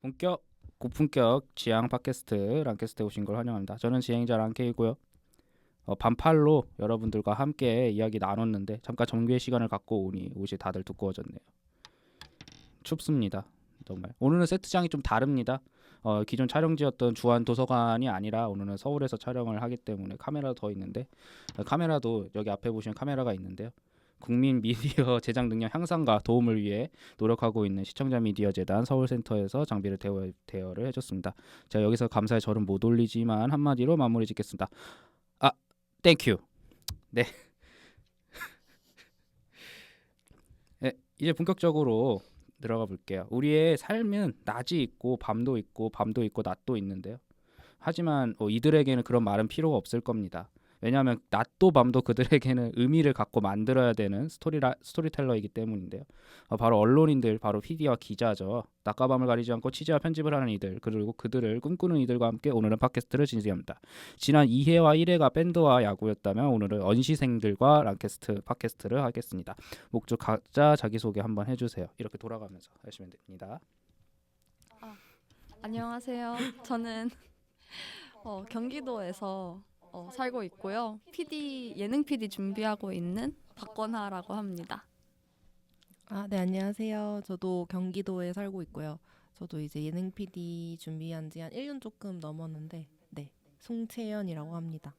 본격 고품격 지향 팟캐스트 랑캐스트에 오신 걸 환영합니다. 저는 진행자 랑케이고요. 반팔로 여러분들과 함께 이야기 나눴는데 잠깐 정비의 시간을 갖고 오니 옷이 다들 두꺼워졌네요. 춥습니다. 정말. 오늘은 세트장이 좀 다릅니다. 기존 촬영지였던 주한 도서관이 아니라 오늘은 서울에서 촬영을 하기 때문에 카메라도 더 있는데 카메라도 여기 앞에 보시면 카메라가 있는데요. 국민 미디어 제작 능력 향상과 도움을 위해 노력하고 있는 시청자 미디어 재단 서울센터에서 장비를 대여를 해줬습니다. 제가 여기서 감사의 절은 못 올리지만 한마디로 마무리 짓겠습니다. 땡큐. 네. 네, 이제 본격적으로 들어가 볼게요. 우리의 삶은 낮이 있고 밤도 있고 낮도 있는데요. 하지만 이들에게는 그런 말은 필요가 없을 겁니다. 왜냐하면 낮도 밤도 그들에게는 의미를 갖고 만들어야 되는 스토리텔러이기 때문인데요. 바로 언론인들, 바로 PD와 기자죠. 낮과 밤을 가리지 않고 취재와 편집을 하는 이들, 그리고 그들을 꿈꾸는 이들과 함께 오늘은 팟캐스트를 진행합니다. 지난 2회와 1회가 밴드와 야구였다면 오늘은 언시생들과 랑캐스트 팟캐스트를 하겠습니다. 목주 각자 자기소개 한번 해주세요. 이렇게 돌아가면서 하시면 됩니다. 안녕하세요. 저는 경기도에서 살고 있고요. 예능 PD 준비하고 있는 박건하라고 합니다. 네, 안녕하세요. 저도 경기도에 살고 있고요. 저도 이제 예능 PD 준비한 지 한 1년 조금 넘었는데, 네, 송채연이라고 합니다.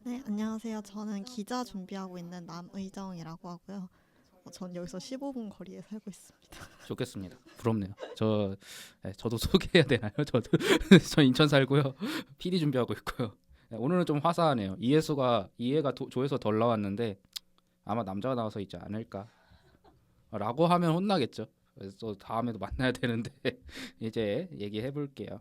네, 안녕하세요. 저는 기자 준비하고 있는 남의정이라고 하고요. 전 여기서 15분 거리에 살고 있습니다. 좋겠습니다. 부럽네요. 저도 소개해야 되나요? 저 인천 살고요. PD 준비하고 있고요. 오늘은 좀 화사하네요. 이해가 조회수 덜 나왔는데 아마 남자가 나와서 있지 않을까 라고 하면 혼나겠죠. 그래서 또 다음에도 만나야 되는데 이제 얘기해 볼게요.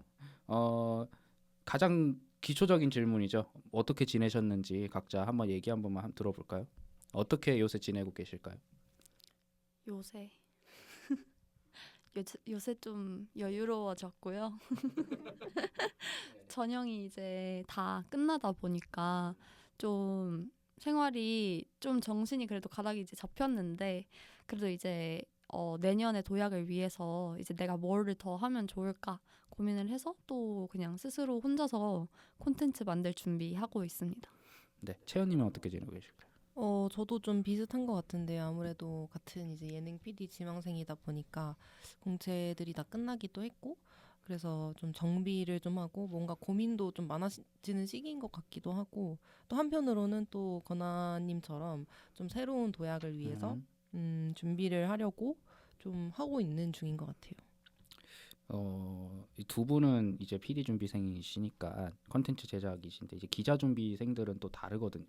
가장 기초적인 질문이죠. 어떻게 지내셨는지 각자 한번 얘기 한 번만 들어볼까요? 어떻게 요새 지내고 계실까요? 요새 좀 여유로워졌고요. 전형이 이제 다 끝나다 보니까 좀 생활이 좀 정신이 그래도 가닥이 이제 잡혔는데 그래도 이제 내년에 도약을 위해서 이제 내가 뭐를 더 하면 좋을까 고민을 해서 또 그냥 스스로 혼자서 콘텐츠 만들 준비하고 있습니다. 네, 채연님은 어떻게 지내고 계실까요? 저도 좀 비슷한 것 같은데요. 아무래도 같은 이제 예능 PD 지망생이다 보니까 공채들이 다 끝나기도 했고, 그래서 좀 정비를 좀 하고 뭔가 고민도 좀 많아지는 시기인 것 같기도 하고, 또 한편으로는 또 건아님처럼 좀 새로운 도약을 위해서 준비를 하려고 좀 하고 있는 중인 것 같아요. 이 두 분은 이제 PD 준비생이시니까 컨텐츠 제작이신데 이제 기자 준비생들은 또 다르거든요.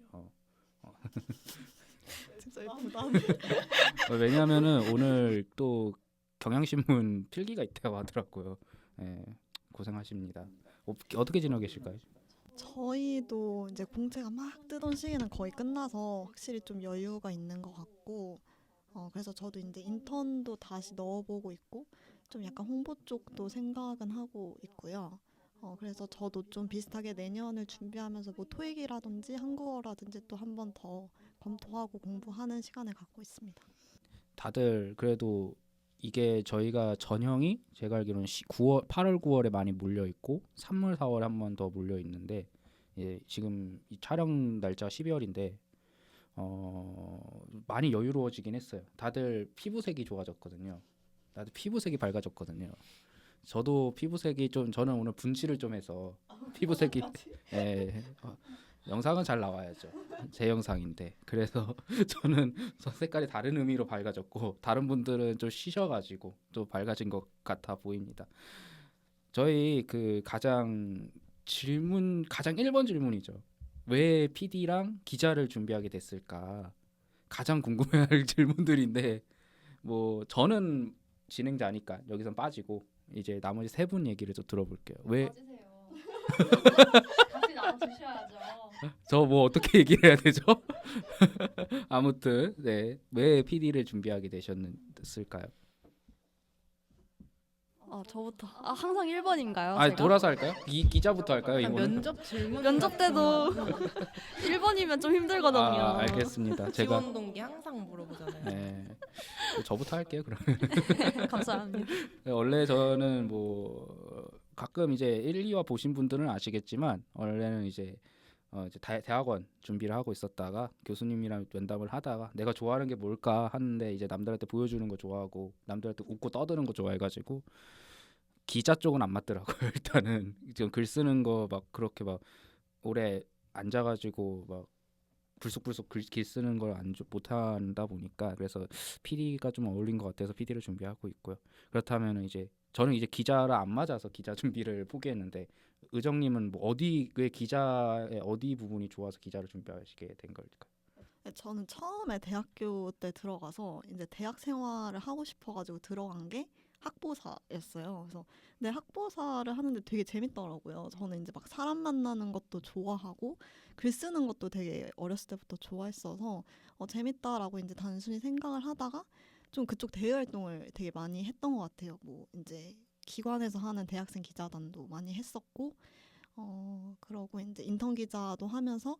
진짜 부담. 왜냐하면은 오늘 또 경향신문 필기가 있다고 하더라고요. 고생하십니다. 어떻게 지내고 계실까요? 저희도 이제 공채가 막 뜨던 시기는 거의 끝나서 확실히 좀 여유가 있는 것 같고, 그래서 저도 이제 인턴도 다시 넣어보고 있고, 좀 약간 홍보 쪽도 생각은 하고 있고요. 그래서 저도 좀 비슷하게 내년을 준비하면서 뭐 토익이라든지 한국어라든지 또 한 번 더 검토하고 공부하는 시간을 갖고 있습니다. 다들 그래도 이게 저희가 전형이 제가 알기로는 8월 9월에 많이 몰려 있고 3월 4월에 한 번 더 몰려 있는데 지금 이 촬영 날짜 12월인데 많이 여유로워지긴 했어요. 다들 피부색이 좋아졌거든요. 다들 피부색이 밝아졌거든요. 저도 피부색이 저는 오늘 분칠을 좀 해서 피부색이 영상은 잘 나와야죠. 제 영상인데 그래서 저는 색깔이 다른 의미로 밝아졌고 다른 분들은 좀 쉬셔가지고 또 밝아진 것 같아 보입니다. 저희 가장 1번 질문이죠. 왜 PD랑 기자를 준비하게 됐을까? 가장 궁금해할 질문들인데 뭐 저는 진행자니까 여기선 빠지고 이제 나머지 세 분 얘기를 좀 들어볼게요. 왜? 같이 나눠 주셔야죠. 저 뭐 어떻게 얘기를 해야 되죠? 아무튼 왜 PD를 준비하게 되셨을까요? 저부터. 항상 1번인가요? 아, 제가? 돌아서 할까요? 기자부터 할까요? 약간 이거는? 면접 질문 면접 때도 1번이면 좀 힘들거든요. 알겠습니다. 제가 지원 동기 항상 물어보잖아요. 네. 저부터 할게요. 그럼. 감사합니다. 원래 저는 뭐 가끔 이제 1, 2화 보신 분들은 아시겠지만 원래는 이제 이제 대학원 준비를 하고 있었다가 교수님이랑 면담을 하다가 내가 좋아하는 게 뭘까 하는데 이제 남들한테 보여주는 거 좋아하고 남들한테 웃고 떠드는 거 좋아해가지고 기자 쪽은 안 맞더라고요. 일단은 지금 글 쓰는 거 막 그렇게 막 오래 앉아가지고 막 불쑥불쑥 글 쓰는 걸 못한다 보니까 그래서 PD가 좀 어울린 것 같아서 PD를 준비하고 있고요. 그렇다면 이제 저는 이제 기자라 안 맞아서 기자 준비를 포기했는데 의정님은 뭐 왜 기자의 어디 부분이 좋아서 기자를 준비하시게 된 걸까요? 저는 처음에 대학교 때 들어가서 이제 대학 생활을 하고 싶어가지고 들어간 게 학보사였어요. 그래서 근데 학보사를 하는데 되게 재밌더라고요. 저는 이제 막 사람 만나는 것도 좋아하고 글 쓰는 것도 되게 어렸을 때부터 좋아했어서 재밌다라고 이제 단순히 생각을 하다가 좀 그쪽 대외 활동을 되게 많이 했던 것 같아요. 뭐 이제 기관에서 하는 대학생 기자단도 많이 했었고 그러고 이제 인턴 기자도 하면서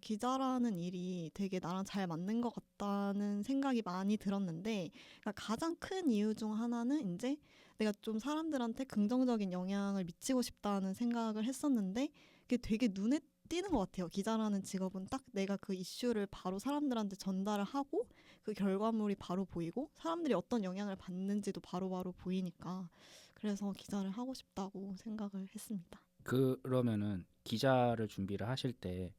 기자라는 일이 되게 나랑 잘 맞는 것 같다는 생각이 많이 들었는데 그러니까 가장 큰 이유 중 하나는 이제 내가 좀 사람들한테 긍정적인 영향을 미치고 싶다는 생각을 했었는데 그게 되게 눈에 띄는 것 같아요. 기자라는 직업은 딱 내가 그 이슈를 바로 사람들한테 전달을 하고 그 결과물이 바로 보이고 사람들이 어떤 영향을 받는지도 바로바로 보이니까 그래서 기자를 하고 싶다고 생각을 했습니다. 그러면은 기자를 준비를 하실 때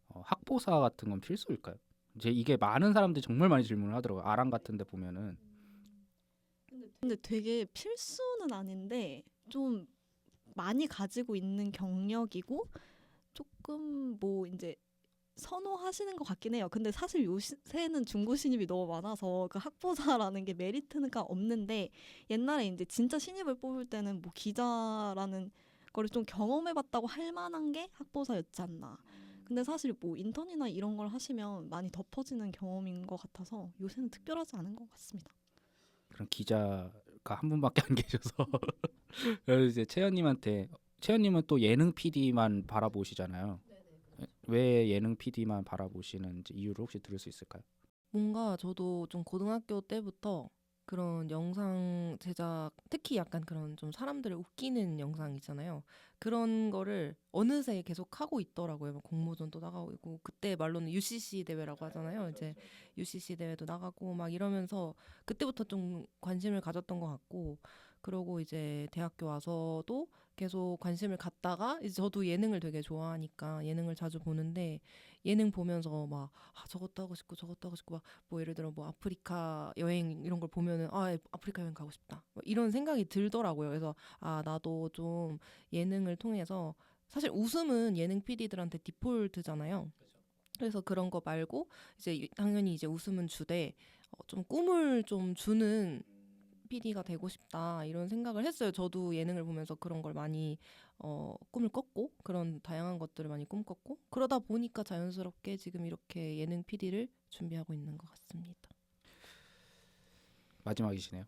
학보사 같은 건 필수일까요? 이제 이게 많은 사람들이 정말 많이 질문을 하더라고요. 아랑 같은 데 보면은. 근데 되게 필수는 아닌데 좀 많이 가지고 있는 경력이고 조금 뭐 이제 선호하시는 것 같긴 해요. 근데 사실 요새는 중고 신입이 너무 많아서 그 학보사라는 게 메리트가 없는데 옛날에 이제 진짜 신입을 뽑을 때는 뭐 기자라는 거를 좀 경험해봤다고 할 만한 게 학보사였지 않나. 근데 사실 뭐 인턴이나 이런 걸 하시면 많이 덮어지는 경험인 것 같아서 요새는 특별하지 않은 것 같습니다. 그런 기자가 한 분밖에 안 계셔서 그래서 이제 채연님은 또 예능 PD만 바라보시잖아요. 왜 예능 PD만 바라보시는지 이유를 혹시 들을 수 있을까요? 뭔가 저도 좀 고등학교 때부터 그런 영상 제작, 특히 약간 그런 좀 사람들을 웃기는 영상 있잖아요. 그런 거를 어느새 계속 하고 있더라고요. 막 공모전도 나가고 있고 그때 말로는 UCC 대회라고 하잖아요. 이제 UCC 대회도 나가고 막 이러면서 그때부터 좀 관심을 가졌던 것 같고 그러고 이제 대학교 와서도 계속 관심을 갖다가 이제 저도 예능을 되게 좋아하니까 예능을 자주 보는데 예능 보면서 막 저것도 하고 싶고 저것도 하고 싶고 막 뭐 예를 들어 뭐 아프리카 여행 이런 걸 보면은 아프리카 여행 가고 싶다 뭐 이런 생각이 들더라고요. 그래서 나도 좀 예능을 통해서 사실 웃음은 예능 PD들한테 디폴트잖아요. 그래서 그런 거 말고 이제 당연히 이제 웃음은 주되 좀 꿈을 좀 주는 PD가 되고 싶다 이런 생각을 했어요. 저도 예능을 보면서 그런 걸 많이 꿈을 꿨고 그런 다양한 것들을 많이 꿈꿨고 그러다 보니까 자연스럽게 지금 이렇게 예능 PD를 준비하고 있는 것 같습니다. 마지막이시네요.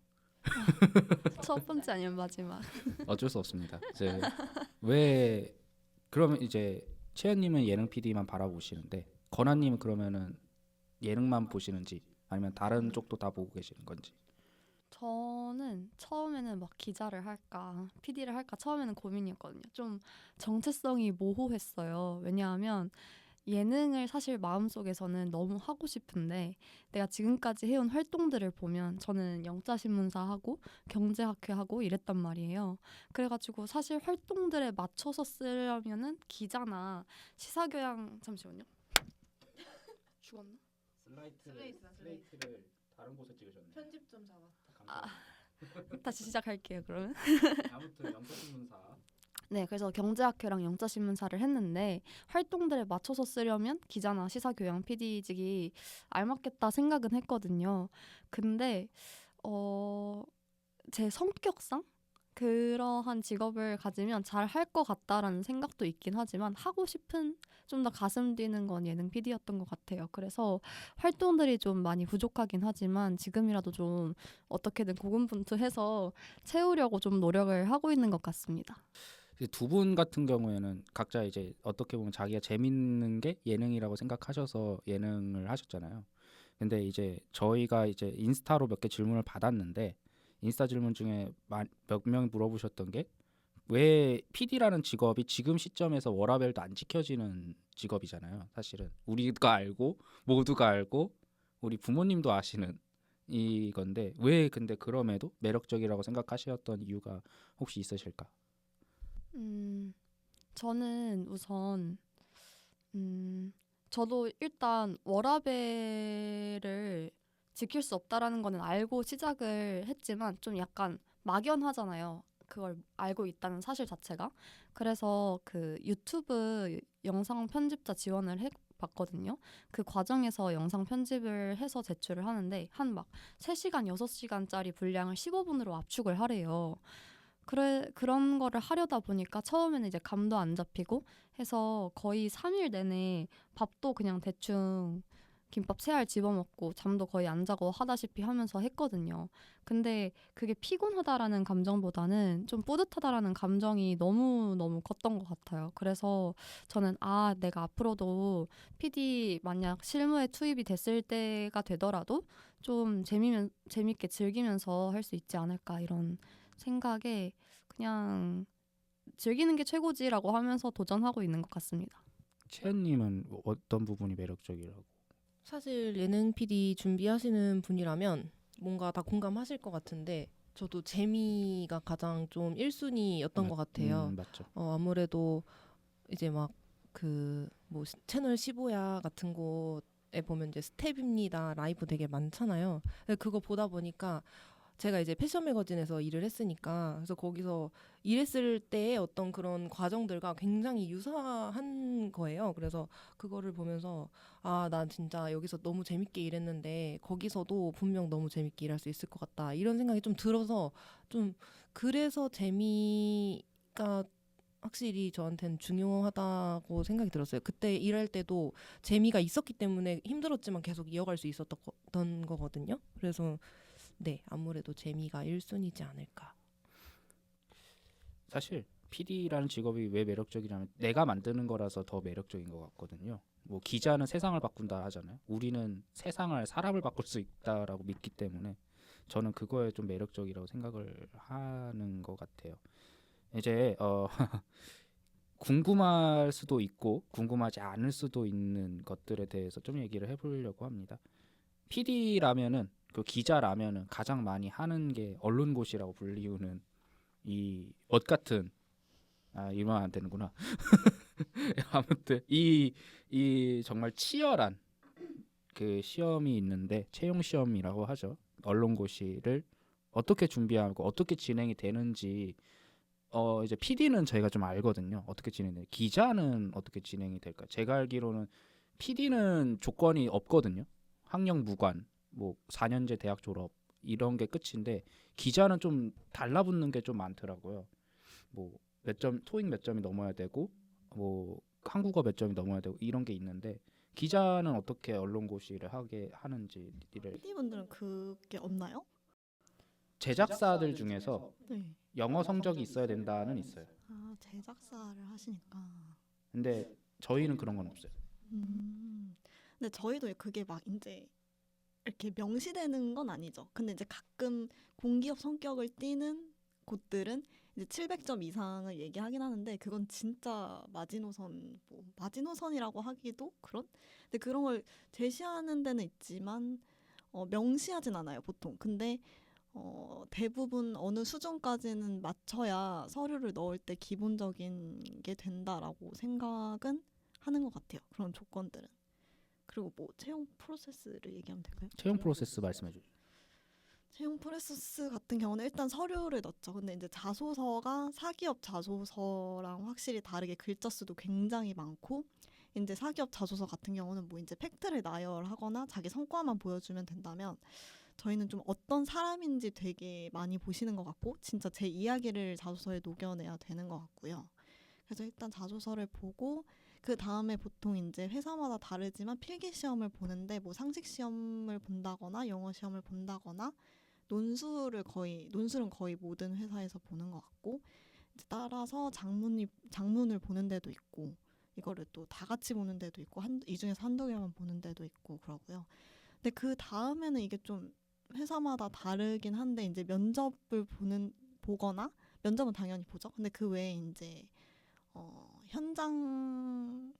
첫 번째 아니면 마지막. 어쩔 수 없습니다. 이제 왜 그러면 이제 채연님은 예능 PD만 바라보시는데 건아님은 그러면은 예능만 보시는지 아니면 다른 쪽도 다 보고 계시는 건지. 저는 처음에는 막 기자를 할까, PD를 할까 처음에는 고민이었거든요. 좀 정체성이 모호했어요. 왜냐하면 예능을 사실 마음속에서는 너무 하고 싶은데 내가 지금까지 해온 활동들을 보면 저는 영자신문사 하고 경제학회 하고 이랬단 말이에요. 그래가지고 사실 활동들에 맞춰서 쓰려면은 기자나 시사교양 잠시만요. 죽었나? 슬레이트를 다른 곳에 찍으셨네요. 편집 좀 잡아. 다시 시작할게요. 그러면. 아무튼 영자신문사. 네, 그래서 경제학회랑 영자신문사를 했는데 활동들에 맞춰서 쓰려면 기자나 시사교양 PD직이 알맞겠다 생각은 했거든요. 근데 제 성격상 그러한 직업을 가지면 잘 할 것 같다라는 생각도 있긴 하지만 하고 싶은 좀 더 가슴 뛰는 건 예능 PD였던 것 같아요. 그래서 활동들이 좀 많이 부족하긴 하지만 지금이라도 좀 어떻게든 고군분투해서 채우려고 좀 노력을 하고 있는 것 같습니다. 두 분 같은 경우에는 각자 이제 어떻게 보면 자기가 재밌는 게 예능이라고 생각하셔서 예능을 하셨잖아요. 근데 이제 저희가 이제 인스타로 몇 개 질문을 받았는데 인스타 질문 중에 몇 명이 물어보셨던 게 왜 PD라는 직업이 지금 시점에서 워라밸도 안 지켜지는 직업이잖아요. 사실은 우리가 알고 모두가 알고 우리 부모님도 아시는 이건데 왜 근데 그럼에도 매력적이라고 생각하셨던 이유가 혹시 있으실까? 저는 우선 저도 일단 워라밸을 지킬 수 없다라는 거는 알고 시작을 했지만 좀 약간 막연하잖아요. 그걸 알고 있다는 사실 자체가. 그래서 그 유튜브 영상 편집자 지원을 해봤거든요. 그 과정에서 영상 편집을 해서 제출을 하는데 한 막 3시간, 6시간짜리 분량을 15분으로 압축을 하래요. 그런 거를 하려다 보니까 처음에는 이제 감도 안 잡히고 해서 거의 3일 내내 밥도 그냥 대충 김밥 3알 집어먹고 잠도 거의 안 자고 하다시피 하면서 했거든요. 근데 그게 피곤하다라는 감정보다는 좀 뿌듯하다라는 감정이 너무너무 컸던 것 같아요. 그래서 저는 내가 앞으로도 PD 만약 실무에 투입이 됐을 때가 되더라도 좀 재밌게 즐기면서 할 수 있지 않을까 이런 생각에 그냥 즐기는 게 최고지라고 하면서 도전하고 있는 것 같습니다. 채연님은 어떤 부분이 매력적이라고? 사실 예능 PD 준비하시는 분이라면 뭔가 다 공감하실 것 같은데 저도 재미가 가장 좀 1순위였던 것 같아요. 맞죠. 아무래도 이제 막 그 뭐 채널 15야 같은 곳에 보면 이제 스텝입니다 라이브 되게 많잖아요. 근데 그거 보다 보니까 제가 이제 패션 매거진에서 일을 했으니까 그래서 거기서 일했을 때의 어떤 그런 과정들과 굉장히 유사한 거예요. 그래서 그거를 보면서 나 진짜 여기서 너무 재밌게 일했는데 거기서도 분명 너무 재밌게 일할 수 있을 것 같다. 이런 생각이 좀 들어서 좀 그래서 재미가 확실히 저한테는 중요하다고 생각이 들었어요. 그때 일할 때도 재미가 있었기 때문에 힘들었지만 계속 이어갈 수 있었던 거거든요. 그래서 네, 아무래도 재미가 1순위지 않을까. 사실 PD라는 직업이 왜 매력적이냐면 내가 만드는 거라서 더 매력적인 것 같거든요. 뭐 기자는 세상을 바꾼다 하잖아요. 우리는 사람을 바꿀 수 있다라고 믿기 때문에 저는 그거에 좀 매력적이라고 생각을 하는 것 같아요. 이제 궁금할 수도 있고 궁금하지 않을 수도 있는 것들에 대해서 좀 얘기를 해보려고 합니다. PD라면은 그 기자라면은 가장 많이 하는 게 언론고시라고 불리우는 이 엇 같은 이러면 안 되는구나. 아무튼 이 정말 치열한 그 시험이 있는데 채용 시험이라고 하죠. 언론고시를 어떻게 준비하고 어떻게 진행이 되는지 이제 PD는 저희가 좀 알거든요. 어떻게 진행돼? 기자는 어떻게 진행이 될까? 제가 알기로는 PD는 조건이 없거든요. 학력 무관, 뭐 4년제 대학 졸업 이런 게 끝인데 기자는 좀 달라붙는 게 좀 많더라고요. 뭐 몇 점, 토익 몇 점이 넘어야 되고 뭐 한국어 몇 점이 넘어야 되고 이런 게 있는데 기자는 어떻게 언론고시를 하게 하는지를 PD분들은 그게 없나요? 제작사들 중에서 네. 영어 성적이 있어야 된다는 있어요. 제작사를 하시니까. 근데 저희는 그런 건 없어요. 근데 저희도 그게 막 이제 이렇게 명시되는 건 아니죠. 근데 이제 가끔 공기업 성격을 띠는 곳들은 이제 700점 이상을 얘기하긴 하는데 그건 진짜 마지노선이라고 하기도 그런. 근데 그런 걸 제시하는 데는 있지만 명시하진 않아요, 보통. 근데 대부분 어느 수준까지는 맞춰야 서류를 넣을 때 기본적인 게 된다라고 생각은 하는 것 같아요. 그런 조건들은. 그리고 뭐 채용 프로세스를 얘기하면 될까요? 채용 프로세스 말씀해 주세요. 채용 프로세스 같은 경우는 일단 서류를 넣죠. 근데 이제 자소서가 사기업 자소서랑 확실히 다르게 글자 수도 굉장히 많고 이제 사기업 자소서 같은 경우는 뭐 이제 팩트를 나열하거나 자기 성과만 보여주면 된다면 저희는 좀 어떤 사람인지 되게 많이 보시는 것 같고 진짜 제 이야기를 자소서에 녹여내야 되는 것 같고요. 그래서 일단 자소서를 보고 그 다음에 보통 이제 회사마다 다르지만 필기 시험을 보는데 뭐 상식 시험을 본다거나 영어 시험을 본다거나 논술은 거의 모든 회사에서 보는 것 같고 이제 따라서 장문을 보는 데도 있고 이거를 또 다 같이 보는 데도 있고 이 중에서 한두 개만 보는 데도 있고 그러고요. 근데 그 다음에는 이게 좀 회사마다 다르긴 한데 이제 면접을 보거나 면접은 당연히 보죠. 근데 그 외에 이제 현장에서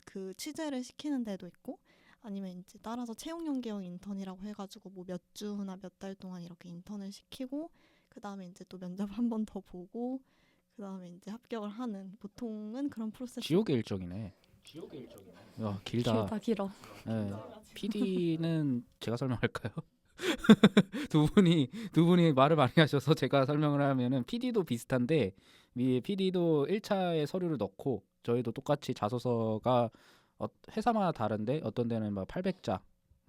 그 취재를 시키는 데도 있고 아니면 이제 따라서 채용 연계형 인턴이라고 해가지고 뭐 몇 주나 몇 달 동안 이렇게 인턴을 시키고 그 다음에 이제 또 면접 한 번 더 보고 그 다음에 이제 합격을 하는 보통은 그런 프로세스. 지옥의 일정이네. 야, 길다. 길어. 네. PD는 제가 설명할까요? 두 분이 말을 많이 하셔서 제가 설명을 하면은 PD도 비슷한데 PD도 1차에 서류를 넣고 저희도 똑같이 자소서가 회사마다 다른데 어떤 데는 막 800자,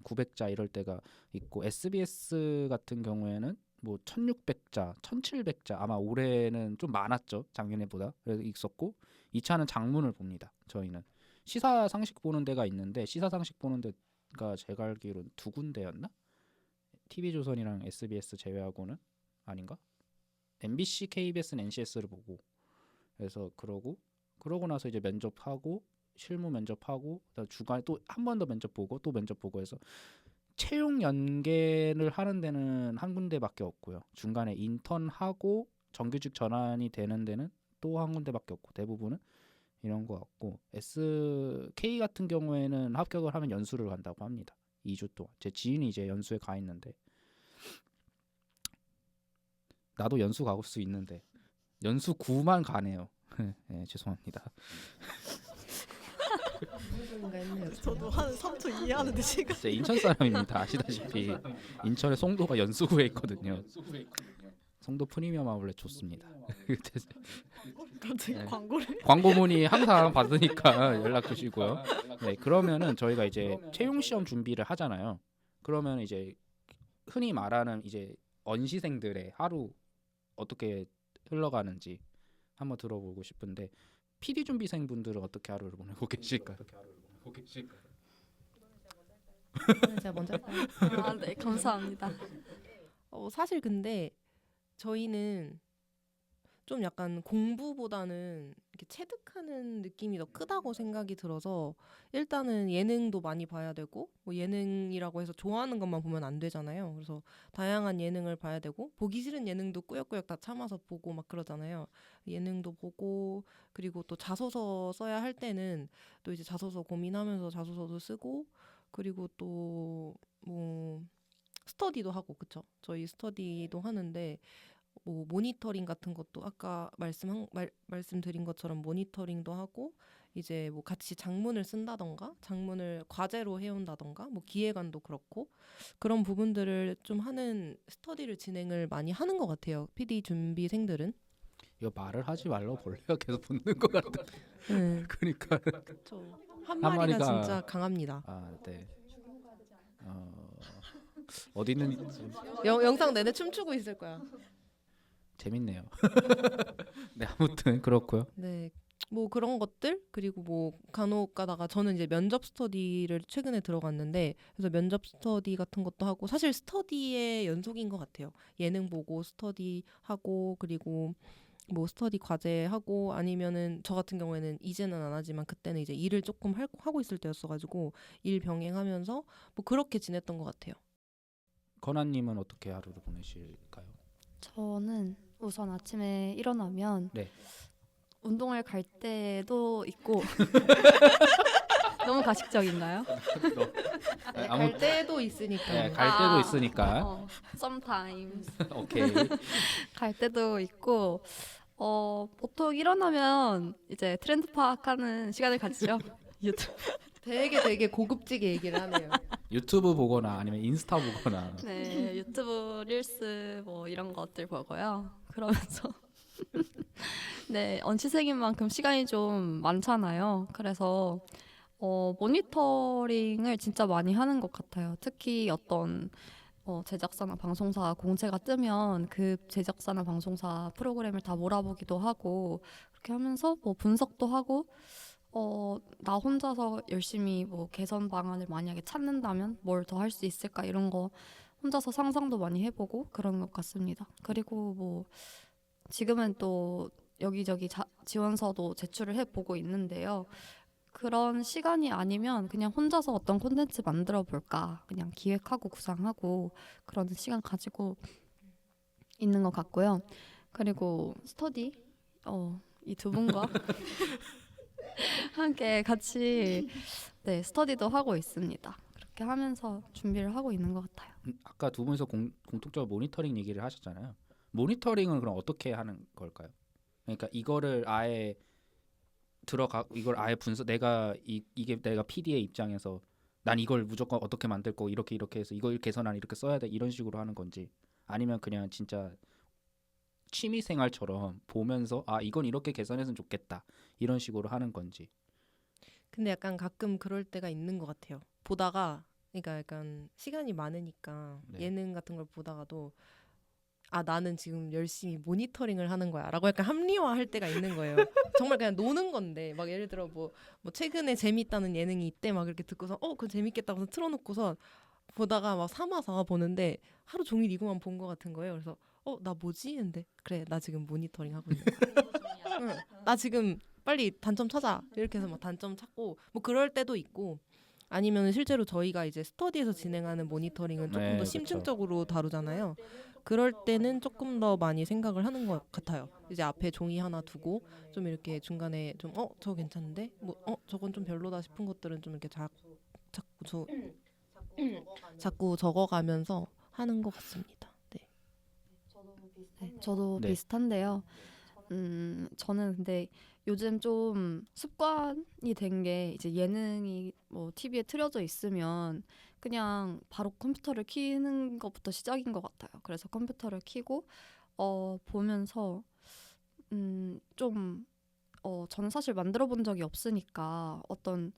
900자 이럴 때가 있고 SBS 같은 경우에는 뭐 1600자, 1700자 아마 올해는 좀 많았죠. 작년에보다. 그래서 있었고 2차는 장문을 봅니다. 저희는 시사 상식 보는 데가 있는데 시사 상식 보는 데가 제가 알기로는 2군데였나? TV조선이랑 SBS 제외하고는 아닌가? MBC, KBS는 NCS를 보고 그래서 그러고 나서 이제 면접하고 실무 면접하고 주간에 또 한 번 더 면접 보고 또 면접 보고 해서 채용 연계를 하는 데는 한 군데밖에 없고요. 중간에 인턴하고 정규직 전환이 되는 데는 또 한 군데밖에 없고 대부분은 이런 거 같고 SK 같은 경우에는 합격을 하면 연수를 간다고 합니다. 2주 동안. 제 지인이 이제 연수에 가 있는데 나도 연수 가볼 수 있는데 연수 9만 가네요. 네, 죄송합니다. 저도 한 3초 이해하는데 지금 제 인천 사람입니다. 아시다시피 인천에 송도가 연수구에 있거든요. 송도 프리미엄 아울렛 좋습니다. 갑자기 네. 광고를 광고 문의 항상 받으니까 연락 주시고요. 네, 그러면은 저희가 이제 채용 시험 준비를 하잖아요. 그러면 이제 흔히 말하는 이제 언시생들의 하루 어떻게 흘러가는지 한번 들어보고 싶은데 PD 준비생분들은 어떻게 하루를 보내고 계실까요? 제가 먼저 할까요? 아, 네, 감사합니다. 사실 근데 저희는 좀 약간 공부보다는 이렇게 체득하는 느낌이 더 크다고 생각이 들어서 일단은 예능도 많이 봐야 되고 뭐 예능이라고 해서 좋아하는 것만 보면 안 되잖아요. 그래서 다양한 예능을 봐야 되고 보기 싫은 예능도 꾸역꾸역 다 참아서 보고 막 그러잖아요. 예능도 보고 그리고 또 자소서 써야 할 때는 또 이제 자소서 고민하면서 자소서도 쓰고 그리고 또 뭐 스터디도 하고 그쵸? 저희 스터디도 하는데 뭐 모니터링 같은 것도 아까 말씀드린 것처럼 모니터링도 하고 이제 뭐 같이 장문을 쓴다던가 장문을 과제로 해온다던가 뭐 기획안도 그렇고 그런 부분들을 좀 하는 스터디를 진행을 많이 하는 것 같아요. PD 준비생들은. 이거 말을 하지 말라고 벌레가 계속 붙는 것 같아. 그러니까 한 마리가 마리가 진짜 강합니다. 아, 네. 어디 있는 영상 내내 춤추고 있을 거야. 재밌네요. 네, 아무튼 그렇고요. 네. 뭐 그런 것들 그리고 뭐 간혹 가다가 저는 이제 면접 스터디를 최근에 들어갔는데 그래서 면접 스터디 같은 것도 하고 사실 스터디의 연속인 것 같아요. 예능 보고 스터디 하고 그리고 뭐 스터디 과제 하고 아니면은 저 같은 경우에는 이제는 안 하지만 그때는 이제 일을 조금 하고 있을 때였어가지고 일 병행하면서 뭐 그렇게 지냈던 것 같아요. 건아님은 어떻게 하루를 보내실까요? 저는 우선 아침에 일어나면 네. 운동을 갈 때도 있고 너무 가식적인가요? 갈 때도 있으니까. 네, 갈 때도 있으니까. sometimes 오케이. 갈 때도 있고 보통 일어나면 이제 트렌드 파악하는 시간을 가지죠. 유튜브. 되게 고급지게 얘기를 하네요. 유튜브 보거나 아니면 인스타 보거나. 네, 유튜브 릴스 뭐 이런 것들 보고요. 그러면서 네, 언시생인 만큼 시간이 좀 많잖아요. 그래서 모니터링을 진짜 많이 하는 것 같아요. 특히 어떤 제작사나 방송사 공채가 뜨면 그 제작사나 방송사 프로그램을 다 몰아보기도 하고 그렇게 하면서 뭐 분석도 하고 나 혼자서 열심히 뭐 개선 방안을 만약에 찾는다면 뭘 더 할 수 있을까 이런 거 혼자서 상상도 많이 해보고 그런 것 같습니다. 그리고 뭐 지금은 또 여기저기 지원서도 제출을 해보고 있는데요. 그런 시간이 아니면 그냥 혼자서 어떤 콘텐츠 만들어 볼까 그냥 기획하고 구상하고 그런 시간 가지고 있는 것 같고요. 그리고 스터디 이 두 분과 함께 같이 네 스터디도 하고 있습니다. 그렇게 하면서 준비를 하고 있는 것 같아요. 아까 두 분이서 공통적으로 모니터링 얘기를 하셨잖아요. 모니터링은 그럼 어떻게 하는 걸까요? 그러니까 이거를 아예 이걸 아예 분석 이게 내가 PD의 입장에서 난 이걸 무조건 어떻게 만들 거고 이렇게 해서 이걸 개선안 이렇게 써야 돼 이런 식으로 하는 건지 아니면 그냥 진짜 취미 생활처럼 보면서 아 이건 이렇게 개선했으면 좋겠다 이런 식으로 하는 건지. 근데 약간 가끔 그럴 때가 있는 것 같아요. 보다가 그러니까 약간 시간이 많으니까 네. 예능 같은 걸 보다가도 아 나는 지금 열심히 모니터링을 하는 거야 라고 약간 합리화할 때가 있는 거예요. 정말 그냥 노는 건데 막 예를 들어 뭐 최근에 재밌다는 예능이 있대 막 이렇게 듣고서 그거 재밌겠다고 해서 틀어놓고서 보다가 막 삼아서 보는데 하루 종일 이거만 본 것 같은 거예요. 그래서 나 뭐지? 근데 그래 나 지금 모니터링 하고 있는 거야. 응, 나 지금 빨리 단점 찾아 이렇게 해서 막 단점 찾고 뭐 그럴 때도 있고 아니면 실제로 저희가 이제 스터디에서 진행하는 모니터링은 조금 네, 더 그쵸. 심층적으로 다루잖아요. 그럴 때는 조금 더 많이 생각을 하는 것 같아요. 이제 앞에 종이 하나 두고 좀 이렇게 중간에 좀 저거 괜찮은데 뭐 저건 좀 별로다 싶은 것들은 좀 이렇게 자꾸 적어가면서 하는 것 같습니다. 네. 네, 저도 네. 비슷한데요. 저는 근데 요즘 좀 습관이 된 게 이제 예능이 뭐 TV에 틀어져 있으면 그냥 바로 컴퓨터를 켜는 것부터 시작인 것 같아요. 그래서 컴퓨터를 켜고 보면서 좀 저는 사실 만들어 본 적이 없으니까 어떤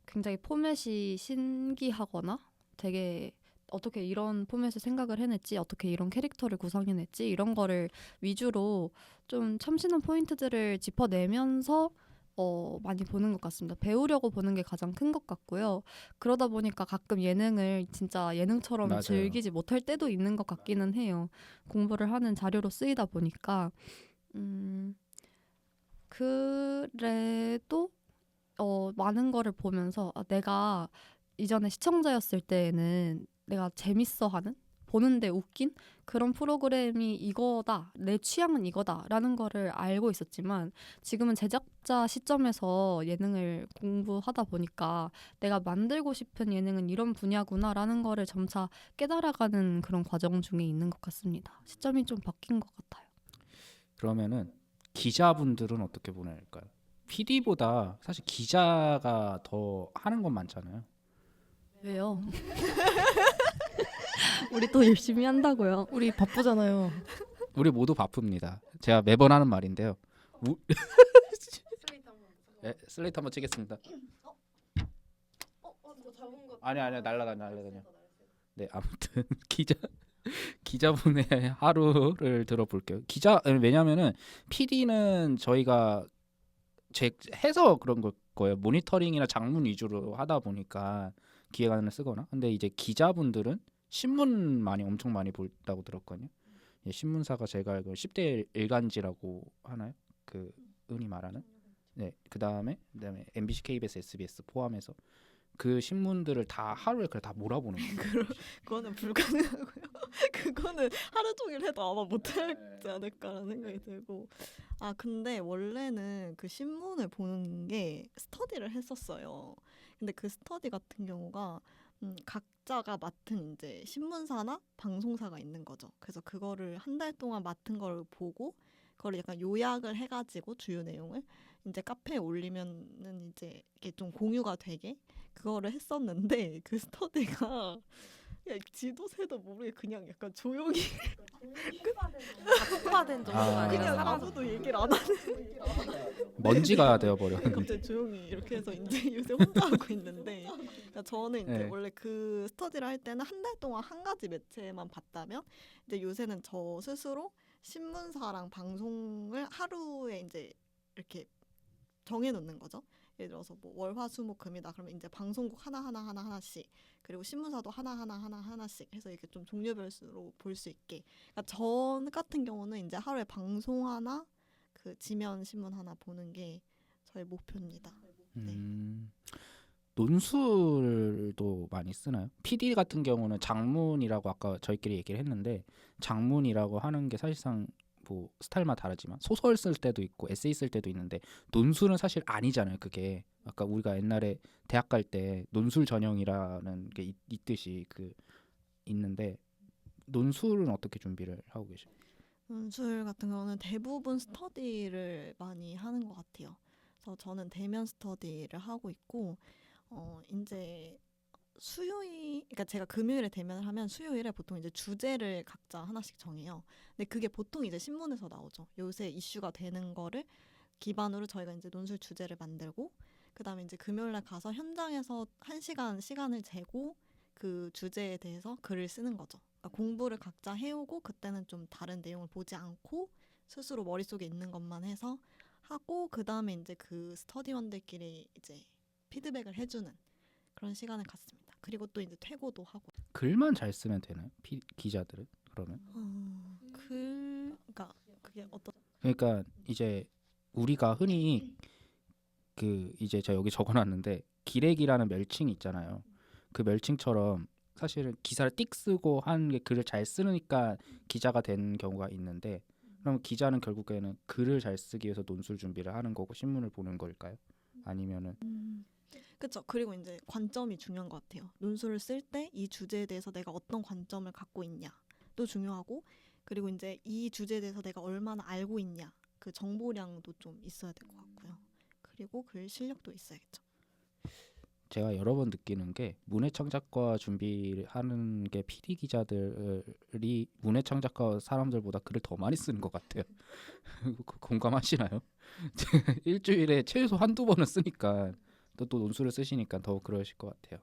굉장히 포맷이 신기하거나 되게 어떻게 이런 포맷을 생각을 해냈지, 어떻게 이런 캐릭터를 구성해냈지 이런 거를 위주로 좀 참신한 포인트들을 짚어내면서 많이 보는 것 같습니다. 배우려고 보는 게 가장 큰 것 같고요. 그러다 보니까 가끔 예능을 진짜 예능처럼 맞아요. 즐기지 못할 때도 있는 것 같기는 해요. 공부를 하는 자료로 쓰이다 보니까 그래도 많은 거를 보면서 내가 이전에 시청자였을 때에는 내가 재밌어하는 보는데 웃긴 그런 프로그램이 이거다 내 취향은 이거다라는 거를 알고 있었지만 지금은 제작자 시점에서 예능을 공부하다 보니까 내가 만들고 싶은 예능은 이런 분야구나라는 거를 점차 깨달아가는 그런 과정 중에 있는 것 같습니다. 시점이 좀 바뀐 것 같아요. 그러면은 기자분들은 어떻게 보낼까요? PD보다 사실 기자가 더 하는 건 많잖아요. 왜요? 우리 또 열심히 한다고요. 우리 바쁘잖아요. 우리 모두 바쁩니다. 제가 매번 하는 말인데요. 네, 슬레이트 한번 치겠습니다. 아니야 날라다녀. 네 아무튼 기자분의 하루를 들어볼게요. 왜냐면은 PD는 저희가 해서 그런 걸 거예요. 모니터링이나 장문 위주로 하다 보니까 기획안을 쓰거나. 근데 이제 기자분들은 신문 엄청 많이 본다고 들었거든요. 예, 신문사가 제가 알기로 10대 일간지라고 하나요? 그 흔히 말하는. 네, 그다음에 MBC, KBS, SBS 포함해서 그 신문들을 다 하루에 그래 다 몰아보는 거예요. 그거는 불가능하고요. 그거는 하루 종일 해도 아마 못하지 않을까라는 생각이 들고. 근데 원래는 그 신문을 보는 게 스터디를 했었어요. 근데 그 스터디 같은 경우가 각자가 맡은 이제 신문사나 방송사가 있는 거죠. 그래서 그거를 한 달 동안 맡은 걸 보고 그걸 약간 요약을 해가지고 주요 내용을 이제 카페에 올리면은 이제 이게 좀 공유가 되게 그거를 했었는데 그 스터디가 야, 지도새도 모르게 그냥 약간 조용히 특화된 정도가 아. 아니라 그냥 살아서 아무도 얘기를 안 하는 먼지가 되어버려. 갑자기 조용히 이렇게 해서 이제 요새 혼자 하고 있는데 그러니까 저는 이제 네. 원래 그 스터디를 할 때는 한 달 동안 한 가지 매체만 봤다면 이제 요새는 저 스스로 신문사랑 방송을 하루에 이제 이렇게 정해놓는 거죠. 예를 들어서 뭐 월화수목금이다 그러면 이제 방송국 하나씩 그리고 신문사도 하나씩 해서 이렇게 좀 종류별로 볼 수 있게. 그러니까 저 같은 경우는 이제 하루에 방송 하나 그 지면 신문 하나 보는 게 저의 목표입니다. 논술도 많이 쓰나요? PD 같은 경우는 장문이라고 아까 저희끼리 얘기를 했는데 장문이라고 하는 게 사실상 뭐 스타일마다 다르지만 소설 쓸 때도 있고 에세이 쓸 때도 있는데 논술은 사실 아니잖아요. 그게 아까 우리가 옛날에 대학 갈 때 논술 전형이라는 게 있듯이 그 있는데 논술은 어떻게 준비를 하고 계세요? 논술 같은 경우는 대부분 스터디를 많이 하는 것 같아요. 그래서 저는 대면 스터디를 하고 있고 이제 수요일, 그러니까 제가 금요일에 대면을 하면 수요일에 보통 이제 주제를 각자 하나씩 정해요. 근데 그게 보통 이제 신문에서 나오죠. 요새 이슈가 되는 거를 기반으로 저희가 이제 논술 주제를 만들고 그다음에 이제 금요일날 가서 현장에서 1시간 시간을 재고 그 주제에 대해서 글을 쓰는 거죠. 그러니까 공부를 각자 해오고 그때는 좀 다른 내용을 보지 않고 스스로 머릿속에 있는 것만 해서 하고 그다음에 이제 그 스터디원들끼리 이제 피드백을 해주는 그런 시간을 갖습니다. 그리고 또 이제 퇴고도 하고. 글만 잘 쓰면 되나요? 기자들은 그러면? 그러니까 그게 어떤 그러니까 이제 우리가 흔히 그 이제 저 여기 적어놨는데 기레기라는 멸칭이 있잖아요. 그 멸칭처럼 사실은 기사를 띡 쓰고 한 게 글을 잘 쓰니까 기자가 된 경우가 있는데 그럼 기자는 결국에는 글을 잘 쓰기 위해서 논술 준비를 하는 거고 신문을 보는 걸까요? 아니면은 그렇죠. 그리고 이제 관점이 중요한 것 같아요. 논술을 쓸 때 이 주제에 대해서 내가 어떤 관점을 갖고 있냐도 중요하고 그리고 이제 이 주제에 대해서 내가 얼마나 알고 있냐 그 정보량도 좀 있어야 될 것 같고요. 그리고 글 실력도 있어야겠죠. 제가 여러 번 느끼는 게 문해창작과 준비를 하는 게 PD 기자들이 문해창작과 사람들보다 글을 더 많이 쓰는 것 같아요. 공감하시나요? 일주일에 최소 한두 번은 쓰니까 또 논술을 쓰시니까 더 그러실 것 같아요.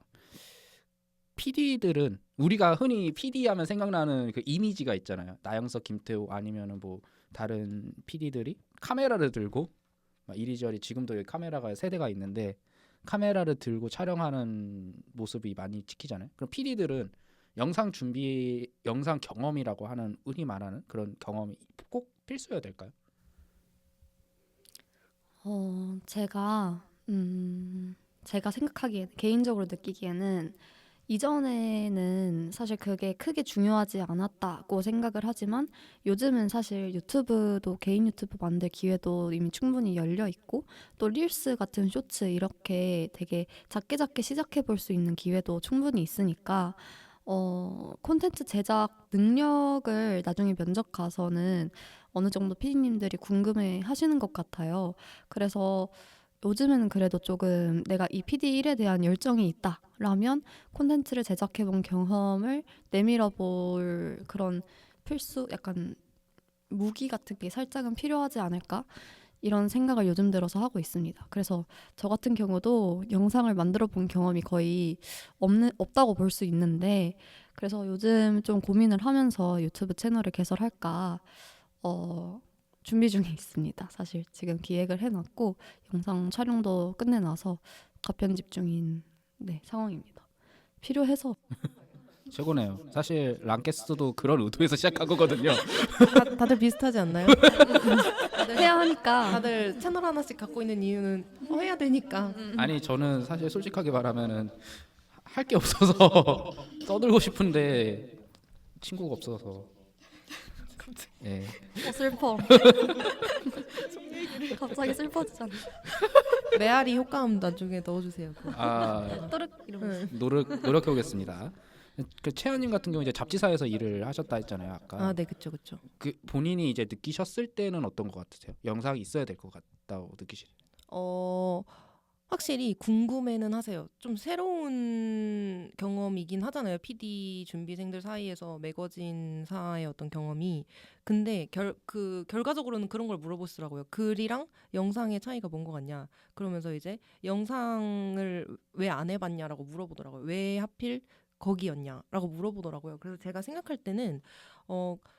PD들은 우리가 흔히 PD 하면 생각나는 그 이미지가 있잖아요. 나영석, 김태호 아니면은 뭐 다른 PD들이 카메라를 들고 막 이리저리 지금도 여기 카메라가 세 대가 있는데 카메라를 들고 촬영하는 모습이 많이 찍히잖아요. 그럼 PD들은 영상 준비, 영상 경험이라고 하는 흔히 말하는 그런 경험이 꼭 필수여야 될까요? 제가 생각하기에 개인적으로 느끼기에는 이전에는 사실 그게 크게 중요하지 않았다고 생각을 하지만 요즘은 사실 유튜브도 개인 유튜브 만들 기회도 이미 충분히 열려 있고 또 릴스 같은 쇼츠 이렇게 되게 작게 시작해 볼 수 있는 기회도 충분히 있으니까 콘텐츠 제작 능력을 나중에 면접 가서는 어느 정도 PD님들이 궁금해 하시는 것 같아요. 그래서 요즘에는 그래도 조금 내가 이 PD 일에 대한 열정이 있다라면 콘텐츠를 제작해본 경험을 내밀어 볼 그런 필수 약간 무기 같은 게 살짝은 필요하지 않을까? 이런 생각을 요즘 들어서 하고 있습니다. 그래서 저 같은 경우도 영상을 만들어 본 경험이 거의 없다고 볼 수 있는데 그래서 요즘 좀 고민을 하면서 유튜브 채널을 개설할까 준비 중에 있습니다. 사실 지금 기획을 해놨고 영상 촬영도 끝내놔서 가편집 중인 상황입니다. 필요해서 최고네요. 사실 랑캐스트도 그런 의도에서 시작한 거거든요. 다들 비슷하지 않나요? 해야 하니까 다들 채널 하나씩 갖고 있는 이유는 해야 되니까. 아니 저는 사실 솔직하게 말하면은 할 게 없어서 떠들고 싶은데 친구가 없어서. 예. 슬퍼. 갑자기 슬퍼지잖아. 메아리 효과음 나중에 넣어주세요. 그거. 또르 이러면서. 노력해 보겠습니다. 그 채연님 같은 경우 이제 잡지사에서 일을 하셨다 했잖아요. 아까. 네, 그쵸. 그 본인이 이제 느끼셨을 때는 어떤 것 같으세요? 영상이 있어야 될 것 같다고 느끼시나요? 확실히 궁금해는 하세요. 좀 새로운 경험이긴 하잖아요. PD 준비생들 사이에서 매거진사의 어떤 경험이. 근데 결과적으로는 그런 걸 물어보시더라고요. 글이랑 영상의 차이가 뭔 것 같냐. 그러면서 이제 영상을 왜 안 해봤냐라고 물어보더라고요. 왜 하필 거기였냐라고 물어보더라고요. 그래서 제가 생각할 때는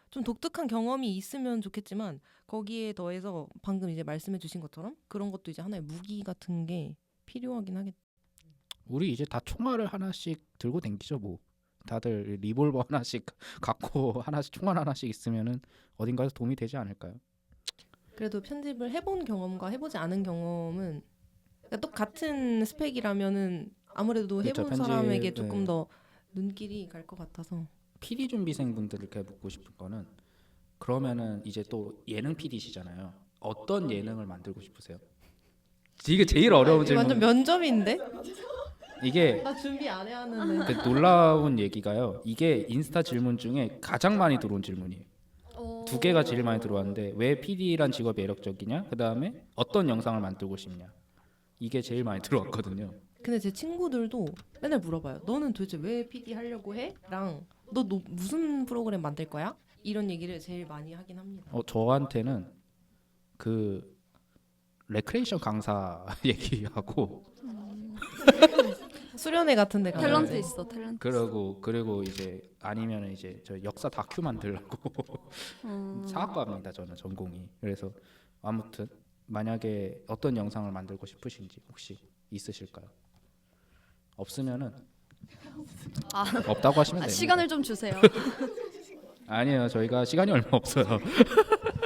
좀 독특한 경험이 있으면 좋겠지만 거기에 더해서 방금 이제 말씀해 주신 것처럼 그런 것도 이제 하나의 무기 같은 게 필요하긴 하겠다. 우리 이제 다 총알을 하나씩 들고 댕기죠 뭐. 다들 리볼버 하나씩 갖고 하나씩 총알 하나씩 있으면은 어딘가에서 도움이 되지 않을까요? 그래도 편집을 해본 경험과 해보지 않은 경험은 그러니까 똑같은 스펙이라면은 아무래도 그렇죠, 해본 편집, 사람에게 조금 네. 더 눈길이 갈 것 같아서. PD 준비생분들께 묻고 싶은 거는 그러면은 이제 또 예능 PD시잖아요. 어떤 예능을 만들고 싶으세요? 이게 제일 어려운 이거 완전 질문. 면접인데? 이게 나 준비 안 해야 하는데. 그 놀라운 얘기가요. 이게 인스타 질문 중에 가장 많이 들어온 질문이에요. 두 개가 제일 많이 들어왔는데 왜 PD란 직업이 매력적이냐? 그 다음에 어떤 영상을 만들고 싶냐? 이게 제일 많이 들어왔거든요. 근데 제 친구들도 맨날 물어봐요. 너는 도대체 왜 PD 하려고 해? 랑 너 무슨 프로그램 만들 거야? 이런 얘기를 제일 많이 하긴 합니다. 저한테는 그 레크레이션 강사 얘기하고 수련회 같은 데 가면 탤런트 이제 있어 탤런트. 그리고 이제 아니면 이제 저 역사 다큐 만들라고 사학과입니다. 저는 전공이. 그래서 아무튼 만약에 어떤 영상을 만들고 싶으신지 혹시 있으실까요? 없으면은 아, 없다고 하시면 됩니다. 시간을 좀 주세요. 아니에요. 저희가 시간이 얼마 없어요.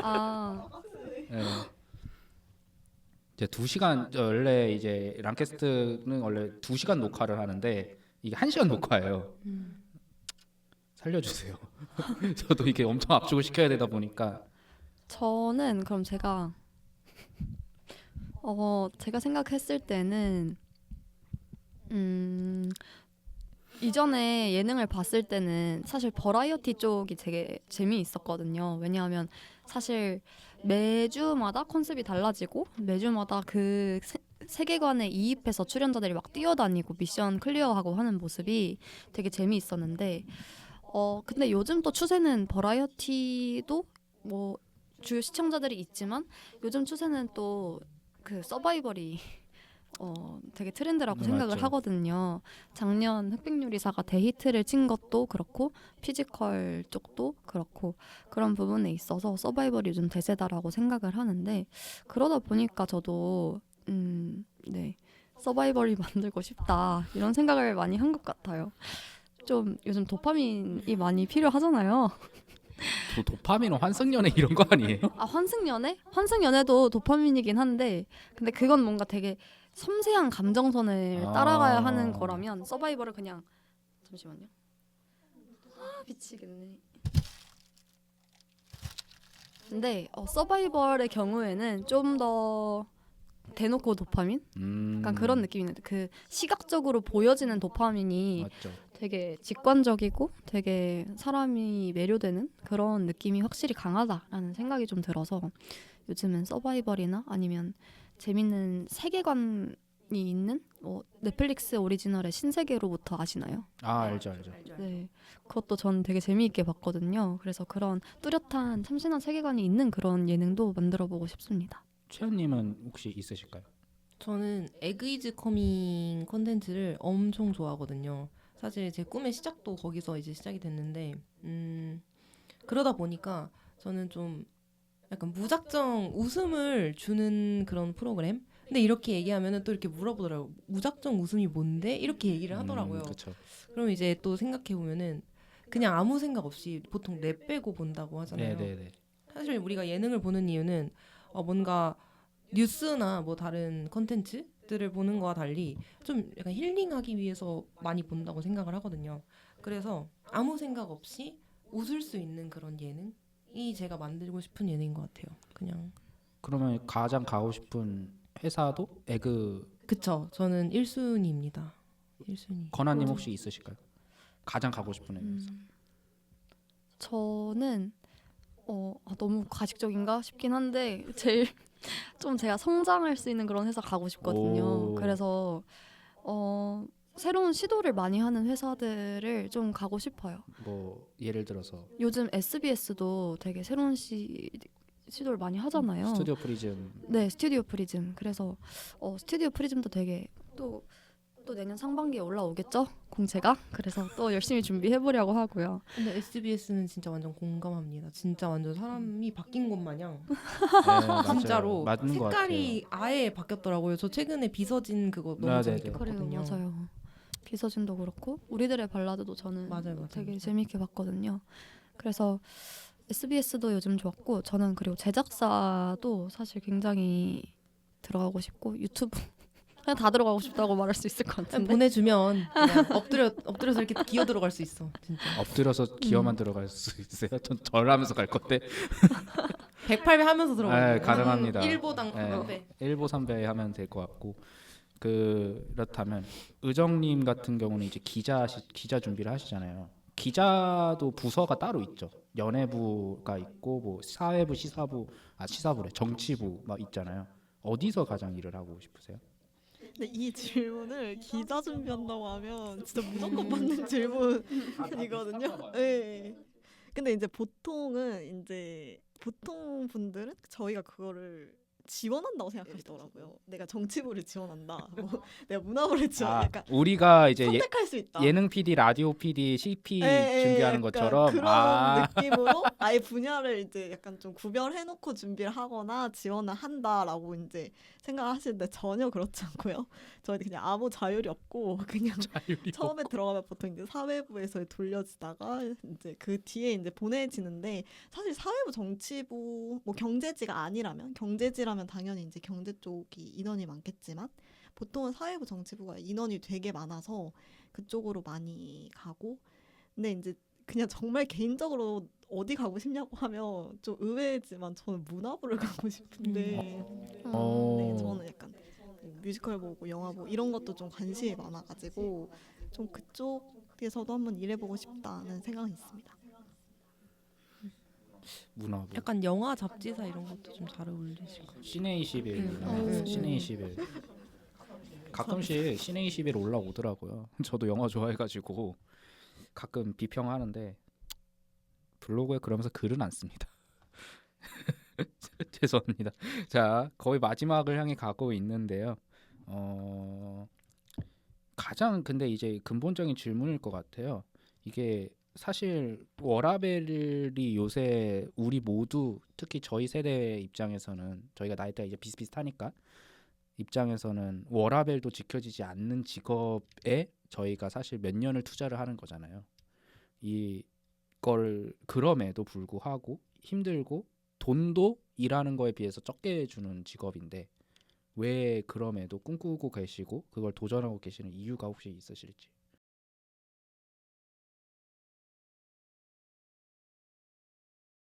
아, 네. 이제 2시간 원래 이제 랑캐스트는 원래 2시간 녹화를 하는데 이게 1시간 녹화예요. 살려주세요. 저도 이게 엄청 압축을 시켜야 되다 보니까 저는 그럼 제가 생각했을 때는 이전에 예능을 봤을 때는 사실 버라이어티 쪽이 되게 재미있었거든요. 왜냐하면 사실 매주마다 컨셉이 달라지고 매주마다 그 세계관에 이입해서 출연자들이 막 뛰어다니고 미션 클리어하고 하는 모습이 되게 재미있었는데 근데 요즘 또 추세는 버라이어티도 뭐 주요 시청자들이 있지만 요즘 추세는 또 그 서바이벌이 되게 트렌드라고 생각을 맞죠. 하거든요. 작년 흑백요리사가 대히트를 친 것도 그렇고 피지컬 쪽도 그렇고 그런 부분에 있어서 서바이벌이 요즘 대세다라고 생각을 하는데 그러다 보니까 저도 네 서바이벌이 만들고 싶다 이런 생각을 많이 한 것 같아요. 좀 요즘 도파민이 많이 필요하잖아요. 도파민은 환승연애 이런 거 아니에요? 아 환승연애? 환승연애도 도파민이긴 한데 근데 그건 뭔가 되게 섬세한 감정선을 아. 따라가야 하는 거라면 서바이벌을 그냥 잠시만요. 미치겠네. 근데 서바이벌의 경우에는 좀 더 대놓고 도파민? 약간 그런 느낌이 있는데 그 시각적으로 보여지는 도파민이 맞죠. 되게 직관적이고 되게 사람이 매료되는 그런 느낌이 확실히 강하다라는 생각이 좀 들어서 요즘은 서바이벌이나 아니면 재밌는 세계관이 있는 넷플릭스 오리지널의 신세계로부터 아시나요? 알죠. 네, 그것도 전 되게 재미있게 봤거든요. 그래서 그런 뚜렷한 참신한 세계관이 있는 그런 예능도 만들어보고 싶습니다. 최연님은 혹시 있으실까요? 저는 에그이즈 커밍 콘텐츠를 엄청 좋아하거든요. 사실 제 꿈의 시작도 거기서 이제 시작이 됐는데 그러다 보니까 저는 좀 약간 무작정 웃음을 주는 그런 프로그램? 근데 이렇게 얘기하면은 또 이렇게 물어보더라고요. 무작정 웃음이 뭔데? 이렇게 얘기를 하더라고요. 그렇죠. 그럼 이제 또 생각해보면은 그냥 아무 생각 없이 보통 뇌 빼고 본다고 하잖아요. 네네네. 사실 우리가 예능을 보는 이유는 뭔가 뉴스나 뭐 다른 컨텐츠들을 보는 거와 달리 좀 약간 힐링하기 위해서 많이 본다고 생각을 하거든요. 그래서 아무 생각 없이 웃을 수 있는 그런 예능이 제가 만들고 싶은 예능인 것 같아요. 그냥 그러면 가장 가고 싶은 회사도 에그. 그쵸. 저는 1순위입니다. 1순위. 건아님 혹시 있으실까요? 가장 가고 싶은 회사. 저는 너무 가식적인가 싶긴 한데 제일 좀 제가 성장할 수 있는 그런 회사 가고 싶거든요. 오. 그래서 새로운 시도를 많이 하는 회사들을 좀 가고 싶어요. 뭐 예를 들어서 요즘 SBS도 되게 새로운 시도를 많이 하잖아요. 스튜디오 프리즘. 네, 스튜디오 프리즘. 그래서 스튜디오 프리즘도 되게 또 내년 상반기에 올라오겠죠? 공채가. 그래서 또 열심히 준비해 보려고 하고요. 근데 SBS는 진짜 완전 공감합니다. 진짜 완전 사람이 바뀐 것 마냥 네, 맞아요. 진짜로 맞는 것 같아요. 색깔이 아예 바뀌었더라고요. 저 최근에 비서진 그거 너무 아, 재밌게 네네. 그래요, 봤거든요. 맞아요. 비서진도 그렇고 우리들의 발라드도 저는 맞아요. 되게 맞아요. 재밌게 봤거든요. 그래서 SBS도 요즘 좋았고 저는 그리고 제작사도 사실 굉장히 들어가고 싶고 유튜브 그냥 다 들어가고 싶다고 말할 수 있을 것 그냥 같은데. 보내주면 그냥 엎드려서 이렇게 기어 들어갈 수 있어. 진짜. 엎드려서 기어만 들어갈 수 있어요? 전 절하면서 갈 건데. 108배 하면서 들어가요. 네, 가능합니다. 1보당 네. 1배. 1보 3배 하면 될 것 같고. 그렇다면 의정님 같은 경우는 이제 기자 준비를 하시잖아요. 기자도 부서가 따로 있죠. 연예부가 있고 뭐 사회부, 시사부래, 정치부 막 있잖아요. 어디서 가장 일을 하고 싶으세요? 근데 이 질문을 기자 준비한다고 하면 진짜 무조건 받는 질문이거든요. 네. 근데 이제 보통 분들은 저희가 그거를 지원한다고 생각하시더라고요. 내가 정치부를 지원한다. 뭐 내가 문화부를 지원. 약간 우리가 이제 선택할 수 있다. 예능 PD, 라디오 PD, CP 예, 준비하는 약간 것처럼 그런 느낌으로 아예 분야를 이제 약간 좀 구별해놓고 준비를 하거나 지원을 한다라고 이제 생각하시는데 전혀 그렇지 않고요. 저희는 그냥 아무 자율이 없고 그냥 자율이 처음에 들어가면 보통 이제 사회부에서 돌려지다가 이제 그 뒤에 이제 보내지는데 사실 사회부, 정치부, 뭐 경제지가 아니라면 경제지라면 당연히 이제 경제 쪽이 인원이 많겠지만 보통은 사회부, 정치부가 인원이 되게 많아서 그쪽으로 많이 가고 근데 이제 그냥 정말 개인적으로 어디 가고 싶냐고 하면 좀 의외지만 저는 문화부를 가고 싶은데 네, 저는 약간 뭐 뮤지컬 보고 영화 보고 이런 것도 좀 관심이 많아가지고 좀 그쪽에서도 한번 일해보고 싶다는 생각이 있습니다. 문화부. 약간 영화 잡지사 이런 것도 좀 잘 어울리실 것 같아요. 시내 21 오. 시내 21 가끔씩 시내 21 올라오더라고요. 저도 영화 좋아해가지고 가끔 비평하는데 블로그에 그러면서 글은 안 씁니다. 죄송합니다. 자, 거의 마지막을 향해 가고 있는데요. 가장 근데 이제 근본적인 질문일 것 같아요. 이게 사실 워라벨이 요새 우리 모두 특히 저희 세대 입장에서는 저희가 나이대가 이제 비슷비슷하니까 입장에서는 워라벨도 지켜지지 않는 직업에 저희가 사실 몇 년을 투자를 하는 거잖아요. 이걸 그럼에도 불구하고 힘들고 돈도 일하는 거에 비해서 적게 주는 직업인데 왜 그럼에도 꿈꾸고 계시고 그걸 도전하고 계시는 이유가 혹시 있으실지.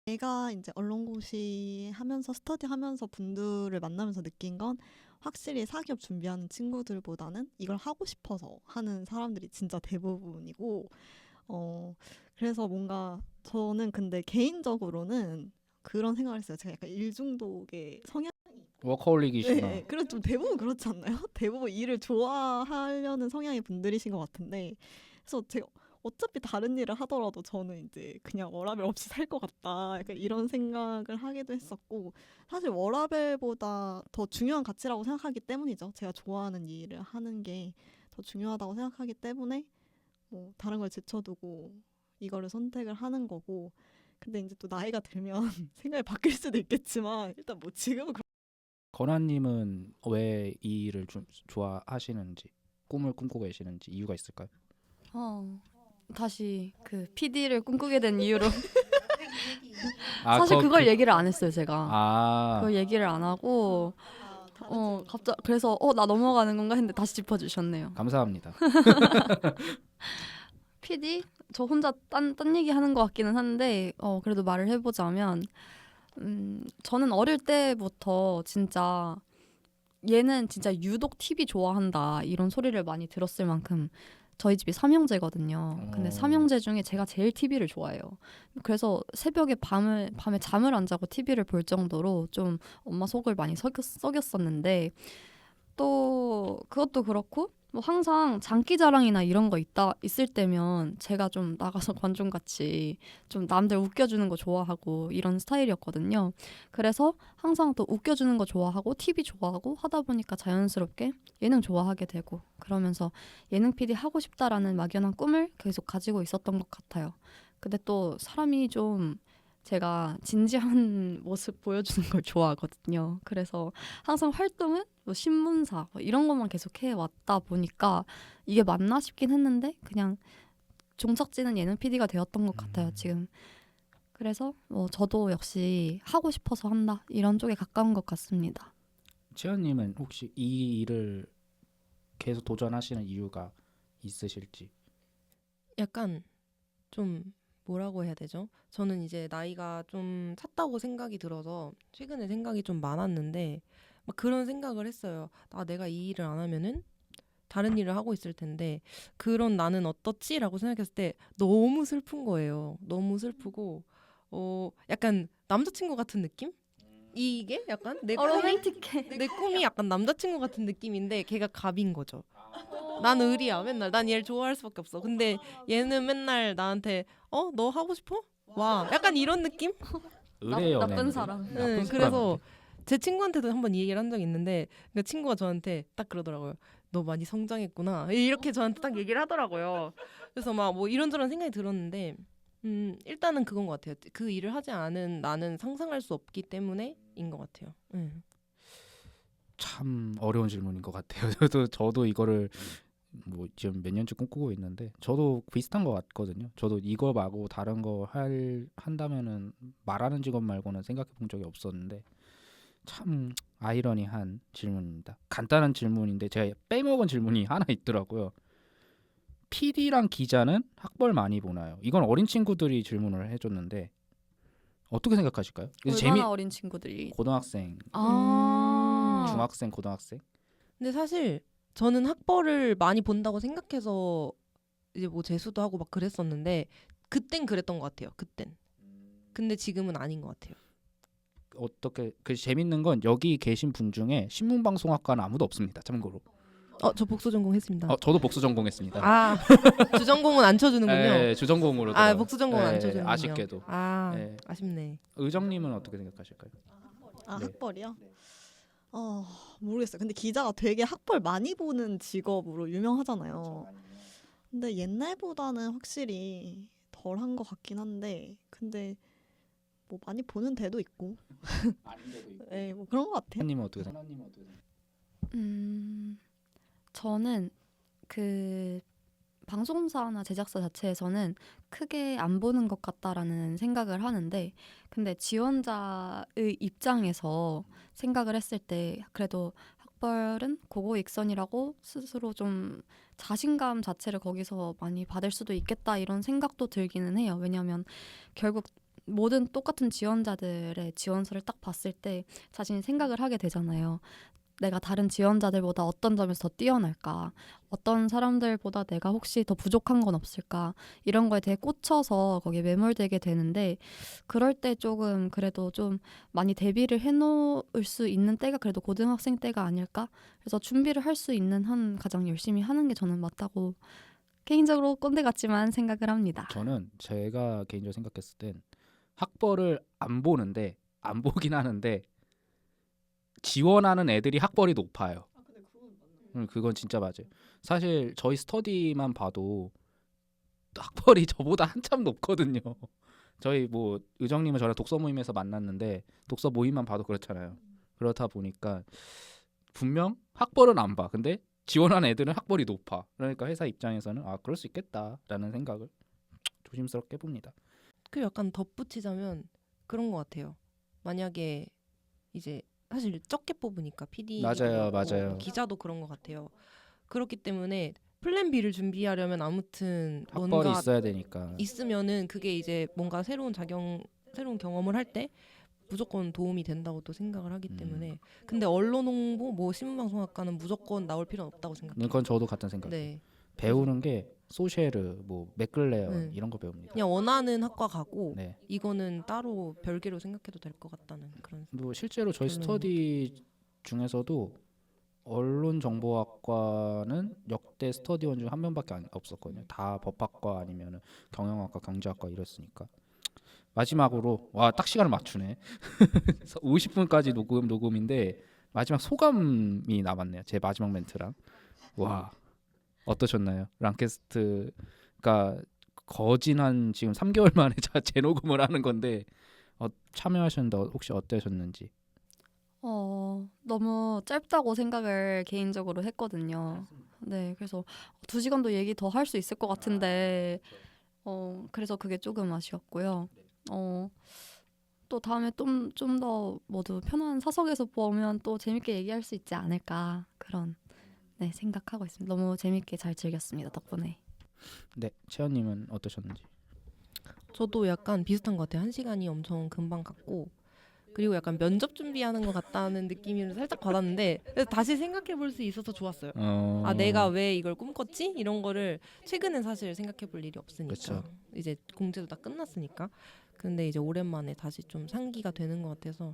제가 이제 언론고시 하면서 스터디하면서 분들을 만나면서 느낀 건 확실히 사기업 준비하는 친구들보다는 이걸 하고 싶어서 하는 사람들이 진짜 대부분이고 그래서 뭔가 저는 근데 개인적으로는 그런 생각을 했어요. 제가 약간 일중독의 성향 워커홀릭이시구나. 네, 그래서 좀 대부분 그렇지 않나요? 대부분 일을 좋아하려는 성향의 분들이신 것 같은데 그래서 제가 어차피 다른 일을 하더라도 저는 이제 그냥 워라밸 없이 살 것 같다. 약간 이런 생각을 하기도 했었고 사실 워라밸보다 더 중요한 가치라고 생각하기 때문이죠. 제가 좋아하는 일을 하는 게 더 중요하다고 생각하기 때문에 뭐 다른 걸 제쳐두고 이거를 선택을 하는 거고 근데 이제 또 나이가 들면 생각이 바뀔 수도 있겠지만 일단 뭐 지금은 건아님은 왜 이 일을 좀 좋아하시는지 꿈을 꿈꾸고 계시는지 이유가 있을까요? 다시 그 PD를 꿈꾸게 된 이유로 아, 사실 그걸 얘기를 안 했어요 제가. 아, 그걸 얘기를 안 하고 갑자기 그래서 나 넘어가는 건가 했는데 다시 짚어주셨네요. 감사합니다. PD? 저 혼자 딴 얘기 하는 것 같기는 한데 그래도 말을 해보자면 저는 어릴 때부터 진짜 얘는 진짜 유독 TV 좋아한다 이런 소리를 많이 들었을 만큼 저희 집이 삼형제거든요. 근데 어. 삼형제 중에 제가 제일 TV를 좋아해요. 그래서 새벽에 밤에 잠을 안 자고 TV를 볼 정도로 좀 엄마 속을 많이 썩였었는데 또 그것도 그렇고 뭐 항상 장기자랑이나 이런 거 있을 때면 제가 좀 나가서 관종같이 좀 남들 웃겨주는 거 좋아하고 이런 스타일이었거든요. 그래서 항상 또 웃겨주는 거 좋아하고 TV 좋아하고 하다 보니까 자연스럽게 예능 좋아하게 되고 그러면서 예능 PD 하고 싶다라는 막연한 꿈을 계속 가지고 있었던 것 같아요. 근데 또 사람이 좀 제가 진지한 모습 보여주는 걸 좋아하거든요. 그래서 항상 활동은 뭐 신문사 뭐 이런 것만 계속 해왔다 보니까 이게 맞나 싶긴 했는데 그냥 종착지는 예능 PD가 되었던 것 같아요, 지금. 그래서 뭐 저도 역시 하고 싶어서 한다 이런 쪽에 가까운 것 같습니다. 채연님은 혹시 이 일을 계속 도전하시는 이유가 있으실지? 약간 좀 뭐라고 해야 되죠? 저는 이제 나이가 좀 찼다고 생각이 들어서 최근에 생각이 좀 많았는데 막 그런 생각을 했어요. 아, 내가 이 일을 안 하면은 다른 일을 하고 있을 텐데 그런 나는 어떻지라고 생각했을 때 너무 슬픈 거예요. 너무 슬프고 약간 남자친구 같은 느낌? 이게 약간 내 꿈이 로맨틱해. 내 꿈이 약간 남자친구 같은 느낌인데 걔가 갑인 거죠. 난 의리야 맨날. 난 얘를 좋아할 수밖에 없어. 근데 얘는 맨날 나한테 너 하고 싶어? 와 약간 이런 느낌? 의뢰 연애. 나쁜 사람. 네, 그래서 제 친구한테도 한번 이 얘기를 한 적이 있는데 그 친구가 저한테 딱 그러더라고요. 너 많이 성장했구나. 이렇게 저한테 딱 얘기를 하더라고요. 그래서 막 뭐 이런저런 생각이 들었는데 일단은 그건 것 같아요. 그 일을 하지 않은 나는 상상할 수 없기 때문에인 것 같아요. 참 어려운 질문인 것 같아요. 저도 이거를 뭐 지금 몇 년째 꿈꾸고 있는데 저도 비슷한 것 같거든요. 저도 이거 말고 다른 거 한다면은 말하는 직업 말고는 생각해 본 적이 없었는데 참 아이러니한 질문입니다. 간단한 질문인데 제가 빼먹은 질문이 하나 있더라고요. PD랑 기자는 학벌 많이 보나요? 이건 어린 친구들이 질문을 해줬는데 어떻게 생각하실까요? 얼마나 어린 친구들이. 고등학생, 중학생, 고등학생. 근데 사실 저는 학벌을 많이 본다고 생각해서 이제 뭐 재수도 하고 막 그랬었는데 그땐 그랬던 것 같아요. 그땐. 근데 지금은 아닌 것 같아요. 어떻게 그 재밌는 건 여기 계신 분 중에 신문방송학과는 아무도 없습니다. 참고로. 저 복수 전공했습니다. 저도 복수 전공했습니다. 아, 주전공은 안 쳐주는군요. 네, 주전공으로. 아, 복수 전공은 안 네, 쳐주는군요. 아쉽게도. 아, 네. 아쉽네. 의정님은 어떻게 생각하실까요? 아, 네. 학벌이요? 모르겠어요. 근데 기자가 되게 학벌 많이 보는 직업으로 유명하잖아요. 근데 옛날보다는 확실히 덜한 것 같긴 한데, 근데 뭐 많이 보는 데도 있고, 네, 뭐 그런 것 같아요. 하님은 어떻게 생각하세요? 저는 그 방송사나 제작사 자체에서는 크게 안 보는 것 같다라는 생각을 하는데 근데 지원자의 입장에서 생각을 했을 때 그래도 학벌은 고고익선이라고 스스로 좀 자신감 자체를 거기서 많이 받을 수도 있겠다 이런 생각도 들기는 해요. 왜냐하면 결국 모든 똑같은 지원자들의 지원서를 딱 봤을 때 자신이 생각을 하게 되잖아요. 내가 다른 지원자들보다 어떤 점에서 더 뛰어날까? 어떤 사람들보다 내가 혹시 더 부족한 건 없을까? 이런 거에 대해 꽂혀서 거기에 매몰되게 되는데 그럴 때 조금 그래도 좀 많이 대비를 해놓을 수 있는 때가 그래도 고등학생 때가 아닐까? 그래서 준비를 할 수 있는 한 가장 열심히 하는 게 저는 맞다고 개인적으로 꼰대 같지만 생각을 합니다. 저는 제가 개인적으로 생각했을 땐 학벌을 안 보긴 하는데 지원하는 애들이 학벌이 높아요. 그건 진짜 맞아요. 사실 저희 스터디만 봐도 학벌이 저보다 한참 높거든요. 저희 뭐 의정님은 저랑 독서 모임에서 만났는데 독서 모임만 봐도 그렇잖아요. 그렇다 보니까 분명 학벌은 안 봐. 근데 지원하는 애들은 학벌이 높아. 그러니까 회사 입장에서는 그럴 수 있겠다라는 생각을 조심스럽게 해봅니다. 그 약간 덧붙이자면 그런 것 같아요. 만약에 이제 사실 적게 뽑으니까 PD 맞아요. 기자도 그런 것 같아요. 그렇기 때문에 플랜 B를 준비하려면 아무튼 학벌이 뭔가 있어야 되니까. 있으면은 그게 이제 뭔가 새로운 경험을 할 때 무조건 도움이 된다고 또 생각을 하기 때문에 근데 언론 홍보 뭐 신문방송학과는 무조건 나올 필요는 없다고 생각해요. 그건 저도 같은 생각. 네. 배우는 게 소셰르, 뭐 맥클레언 네. 이런 거 배웁니다. 그냥 원하는 학과 가고 네. 이거는 따로 별개로 생각해도 될 것 같다는 그런. 뭐 실제로 저희 결론인 스터디 중에서도 언론정보학과는 역대 스터디원 중 한 명밖에 없었거든요. 다 법학과 아니면 경영학과, 경제학과 이랬으니까. 마지막으로 와 딱 시간을 맞추네. 50분까지 녹음인데 마지막 소감이 남았네요. 제 마지막 멘트랑. 와 어떠셨나요? 랑캐스트가 거진한 지금 3개월 만에 재녹음을 하는 건데 참여하셨는데 혹시 어떠셨는지? 너무 짧다고 생각을 개인적으로 했거든요. 네, 그래서 2시간도 얘기 더 할 수 있을 것 같은데, 그래서 그게 조금 아쉬웠고요. 또 다음에 좀 더 모두 편한 사석에서 보면 또 재밌게 얘기할 수 있지 않을까 그런 네, 생각하고 있습니다. 너무 재밌게 잘 즐겼습니다. 덕분에. 네, 채연님은 어떠셨는지? 저도 약간 비슷한 것 같아요. 1시간이 엄청 금방 갔고 그리고 약간 면접 준비하는 것 같다는 느낌을 살짝 받았는데 그래서 다시 생각해 볼 수 있어서 좋았어요. 아 내가 왜 이걸 꿈꿨지? 이런 거를 최근엔 사실 생각해 볼 일이 없으니까 그쵸. 이제 공채도 다 끝났으니까 근데 이제 오랜만에 다시 좀 상기가 되는 것 같아서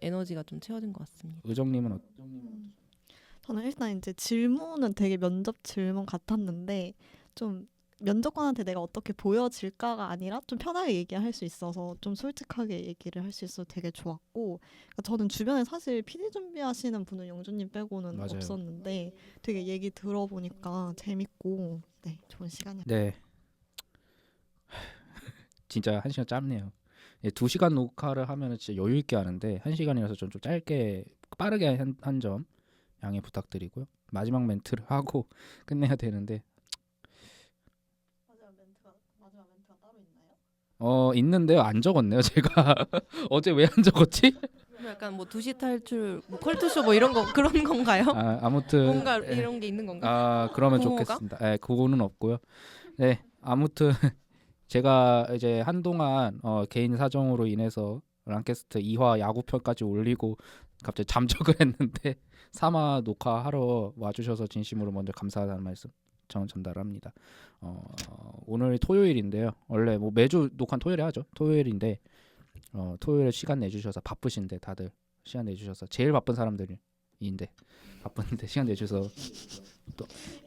에너지가 좀 채워진 것 같습니다. 의정님은 저는 일단 이제 질문은 되게 면접 질문 같았는데 좀 면접관한테 내가 어떻게 보여질까가 아니라 좀 편하게 얘기할 수 있어서 좀 솔직하게 얘기를 할 수 있어서 되게 좋았고 그러니까 저는 주변에 사실 PD 준비하시는 분은 영준님 빼고는 맞아요. 없었는데 되게 얘기 들어보니까 재밌고 네 좋은 시간이었어요. 네. 진짜 1시간 짧네요. 2시간 녹화를 하면 진짜 여유 있게 하는데 1시간이라서 좀 짧게 빠르게 한 점 양해 부탁드리고요. 마지막 멘트를 하고 끝내야 되는데 마지막 멘트가 따로 있나요? 있는데요. 안 적었네요. 제가 어제 왜 안 적었지? 약간 뭐 2시 탈출, 뭐 컬투쇼 뭐 이런 거 그런 건가요? 아무튼 뭔가 이런 게 있는 건가? 그러면 구호가? 좋겠습니다. 네, 그거는 없고요. 네, 아무튼 제가 이제 한동안 개인 사정으로 인해서 랑캐스트 2화 야구편까지 올리고 갑자기 잠적을 했는데 3화 녹화하러 와주셔서 진심으로 먼저 감사하다는 말씀 전달합니다. 오늘 토요일인데요. 원래 뭐 매주 녹화는 토요일에 하죠. 토요일인데 토요일에 시간 내주셔서 바쁘신데 다들 시간 내주셔서 제일 바쁜 사람들인데 바쁜데 시간 내주셔서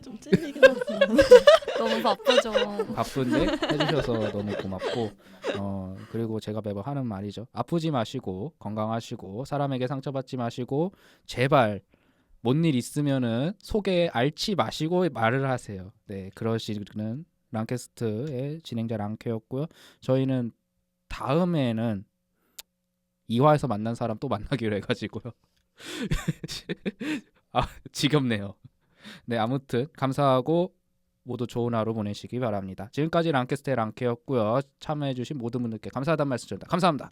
좀 찔리긴 하지만 너무 바쁘죠. 바쁜데 해주셔서 너무 고맙고 그리고 제가 매번 하는 말이죠. 아프지 마시고 건강하시고 사람에게 상처받지 마시고 제발 뭔 일 있으면은 속에 앓지 마시고 말을 하세요. 네, 그러시는 랑캐스트의 진행자 랑캐였고요. 저희는 다음에는 2화에서 만난 사람 또 만나기로 해가지고요. 지겹네요. 네, 아무튼 감사하고 모두 좋은 하루 보내시기 바랍니다. 지금까지 랑캐스트의 랑캐였고요. 참여해주신 모든 분들께 감사하다는 말씀 드립니다. 감사합니다.